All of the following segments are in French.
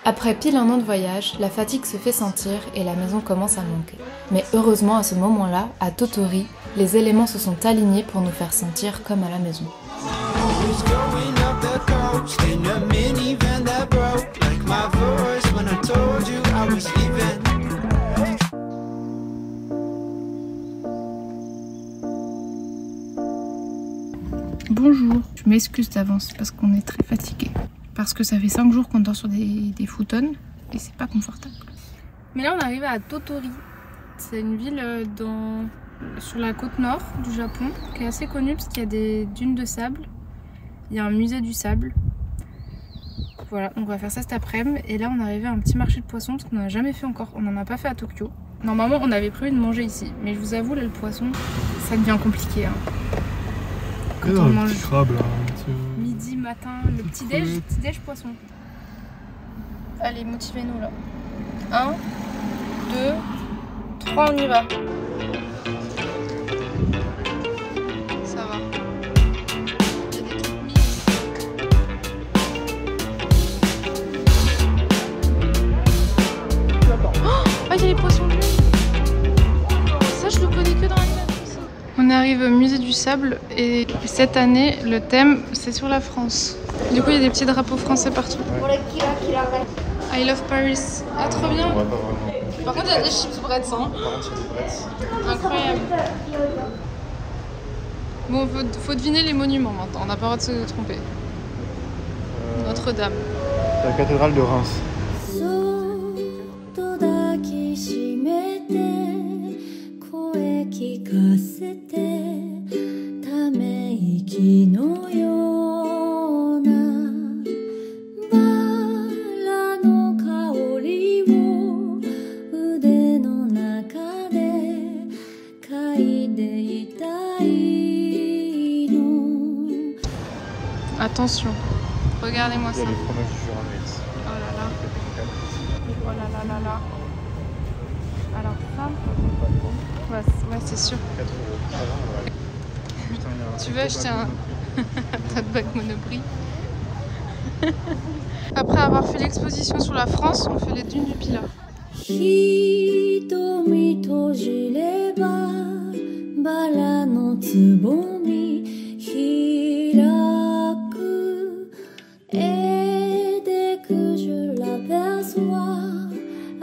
Après pile un an de voyage, la fatigue se fait sentir et la maison commence à manquer. Mais heureusement à ce moment-là, à Totori, les éléments se sont alignés pour nous faire sentir comme à la maison. Bonjour, je m'excuse d'avance parce qu'on est très fatigué. Parce que ça fait 5 jours qu'on dort sur des futons et c'est pas confortable. Mais là on arrive à Totori. C'est une ville sur la côte nord du Japon qui est assez connue parce qu'il y a des dunes de sable. Il y a un musée du sable. Voilà, donc on va faire ça cet après-midi. Et là on est arrivé à un petit marché de poissons parce qu'on n'en a jamais fait encore. On n'en a pas fait à Tokyo. Normalement on avait prévu de manger ici. Mais je vous avoue là le poisson ça devient compliqué. Hein. Quand on mange crabe, là, midi, matin, le petit déj poisson. Allez, motivez-nous là. 1, 2, 3, on y va. Ça va. Il y a des trucs mis. Oh, il y a les poissons bleus. Ça, je le connais que dans la tête. On arrive au musée du sable et cette année le thème c'est sur la France. Du coup il y a des petits drapeaux français partout. Ouais. I love Paris. Ah trop bien. Ouais, par contre il y a des chips Bretz hein. Incroyable. Bon faut deviner les monuments maintenant, on n'a pas le droit de se tromper. Notre-Dame. La cathédrale de Reims. Attention, regardez-moi ça. Il y a les fromages du Jura-Metz. Oh là là. Oh là là là là. Alors ça, ouais c'est sûr. 4 €. Putain, tu veux acheter un tote bag Monoprix? Après avoir fait l'exposition sur la France, on fait les dunes du Pilat.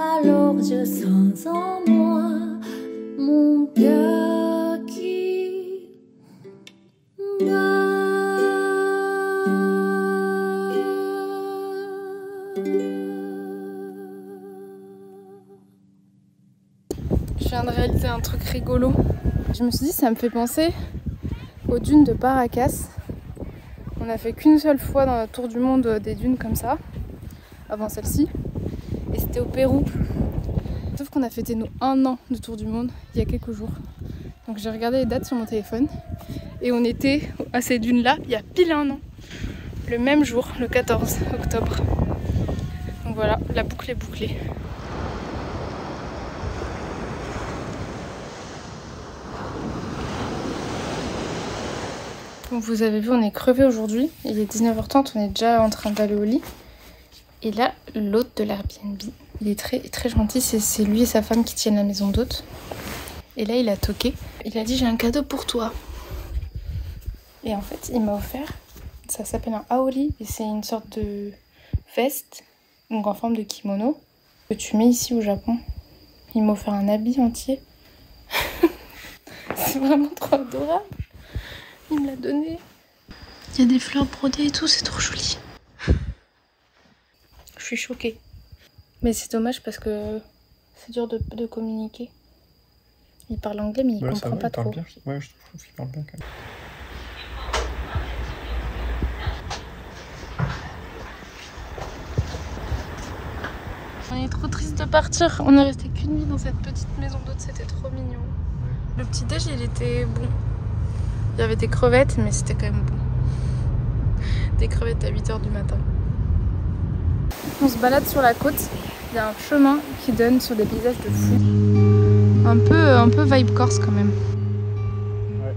Alors je sens en moi mon cœur qui bat. Je viens de réaliser un truc rigolo. Je me suis dit ça me fait penser aux dunes de Paracas. On a fait qu'une seule fois dans notre tour du monde des dunes comme ça, avant celle-ci. Et c'était au Pérou. Sauf qu'on a fêté nous 1 an de tour du monde il y a quelques jours. Donc j'ai regardé les dates sur mon téléphone. Et on était à ces dunes là il y a pile 1 an. Le même jour, le 14 octobre. Donc voilà, la boucle est bouclée. Bon, vous avez vu, on est crevé aujourd'hui. Il est 19h30, on est déjà en train d'aller au lit. Et là, l'hôte de l'Airbnb, il est très, très gentil. C'est lui et sa femme qui tiennent la maison d'hôte. Et là, il a toqué. Il a dit, j'ai un cadeau pour toi. Et en fait, il m'a offert, ça s'appelle un aori. Et c'est une sorte de veste, donc en forme de kimono, que tu mets ici au Japon. Il m'a offert un habit entier. C'est vraiment trop adorable. Il me l'a donné. Il y a des fleurs brodées et tout, c'est trop joli. Je suis choquée. Mais c'est dommage parce que c'est dur de communiquer. Il parle anglais mais il comprend pas trop. Bien. Ouais, je trouve qu'il parle bien quand même. On est trop triste de partir. On est resté qu'une nuit dans cette petite maison d'hôte, c'était trop mignon. Le petit déj, il était bon. Il y avait des crevettes, mais c'était quand même bon. Des crevettes à 8 h du matin. On se balade sur la côte. Il y a un chemin qui donne sur des paysages de fou. Un peu vibe corse quand même. Ouais.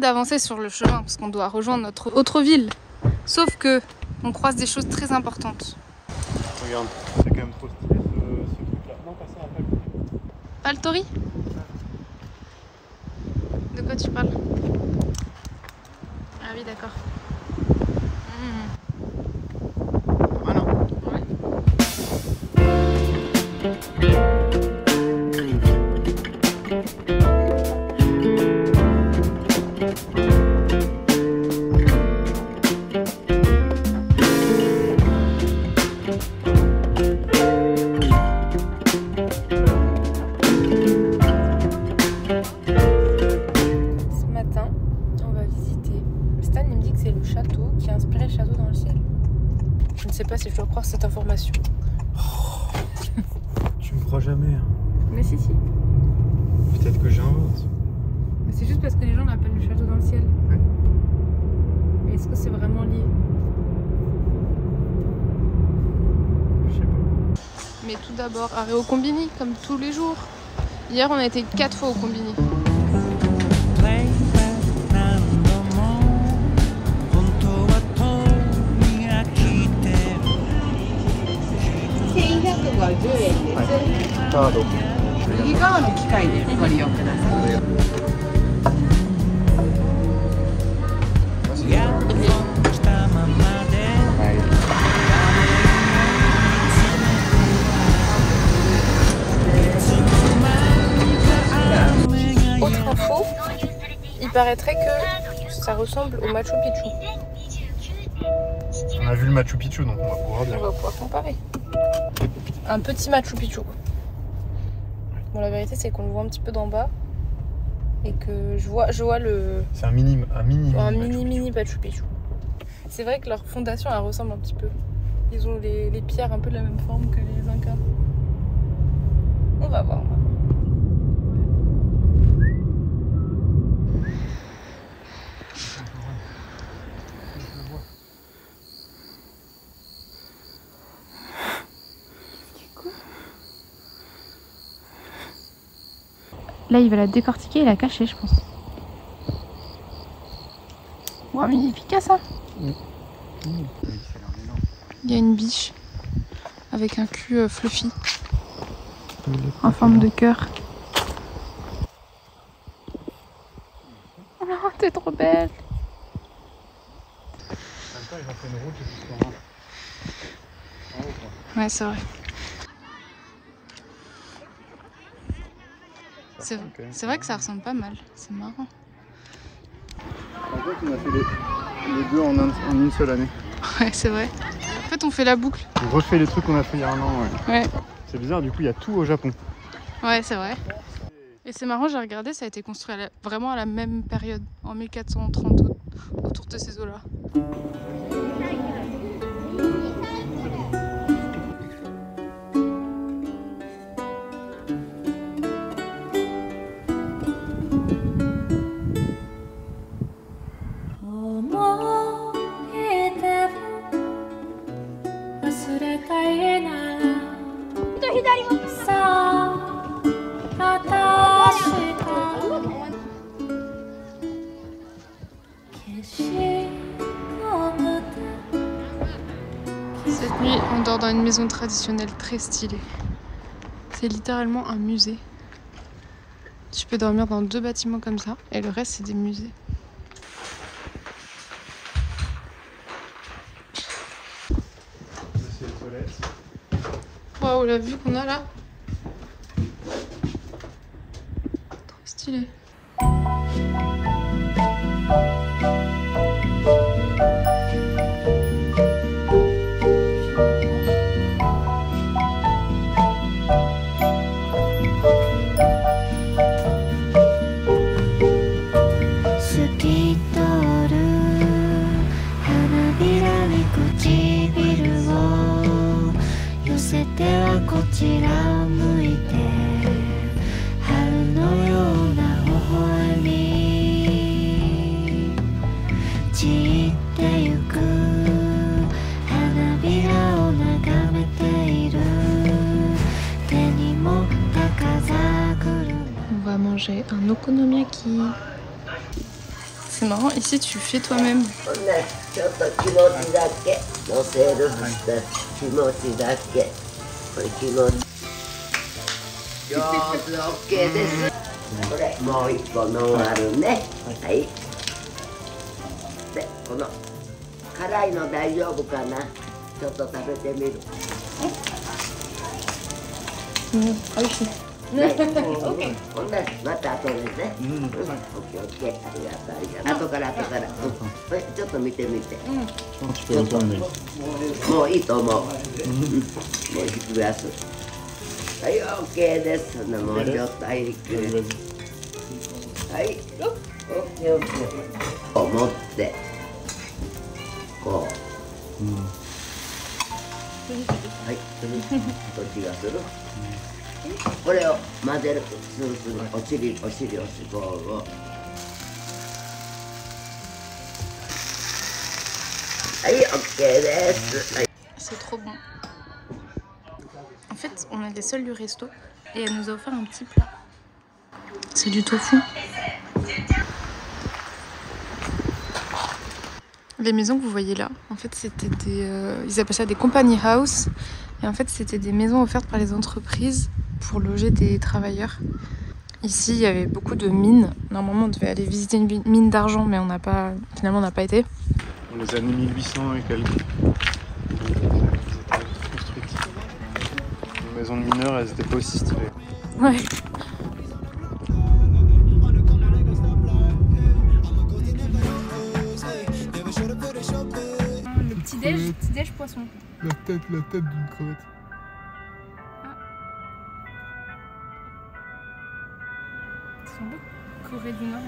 d'avancer sur le chemin parce qu'on doit rejoindre notre autre ville. Sauf que on croise des choses très importantes. Regarde, c'est quand même trop stylé ce truc-là. Non, pas ça, après. Valtori? De quoi tu parles? Ah oui, d'accord. Ah non. Ouais. Je ne sais pas si je dois croire cette information. Oh, tu me crois jamais. Hein. Mais si. Peut-être que j'invente. Mais c'est juste parce que les gens l'appellent le château dans le ciel. Ouais. Mais est-ce que c'est vraiment lié? Je sais pas. Mais tout d'abord, arrêt au Combini, comme tous les jours. Hier, on a été 4 fois au Combini. Pardon. Autre info, il paraîtrait que ça ressemble au Machu Picchu. On a vu le Machu Picchu, donc on va pouvoir dire. On va pouvoir comparer. Un petit Machu Picchu. Bon, la vérité, c'est qu'on le voit un petit peu d'en bas. Et que je vois le... C'est un mini Machu Picchu. C'est vrai que leur fondation, elle ressemble un petit peu. Ils ont les pierres un peu de la même forme que les Incas. On va voir. Là, il va la décortiquer et la cacher, je pense. Wow, mais il est efficace, hein. Il y a une biche avec un cul fluffy en forme de cœur. Oh, t'es trop belle. Ouais, c'est vrai. C'est vrai que ça ressemble pas mal, c'est marrant. En fait, on a fait les deux en une seule année. Ouais, c'est vrai. En fait, on fait la boucle. On refait les trucs qu'on a fait il y a un an. Ouais. C'est bizarre, du coup, il y a tout au Japon. Ouais, c'est vrai. Et c'est marrant, j'ai regardé, ça a été construit vraiment à la même période, en 1430, autour de ces eaux-là. Cette nuit, on dort dans une maison traditionnelle très stylée. C'est littéralement un musée. Tu peux dormir dans 2 bâtiments comme ça, et le reste, c'est des musées. C'est les toilettes. Waouh, la vue qu'on a là. Trop stylé. On va manger un okonomiyaki. c'est marrant, ici tu fais toi-même. Ah oui, Tu peux retourner. C'est trop bon. En fait, on est les seuls du resto et elle nous a offert un petit plat. C'est du tofu. Les maisons que vous voyez là, en fait, c'était des... ils appellent ça des company house. Et en fait, c'était des maisons offertes par les entreprises pour loger des travailleurs. Ici, il y avait beaucoup de mines. Normalement, on devait aller visiter une mine d'argent, mais finalement, on n'a pas été. Dans les années 1800 et quelques. Elles étaient construites. Les maisons de mineurs, elles étaient pas aussi stylées. Ouais. Le petit-déj poisson. La tête d'une crevette. Corée du Nord.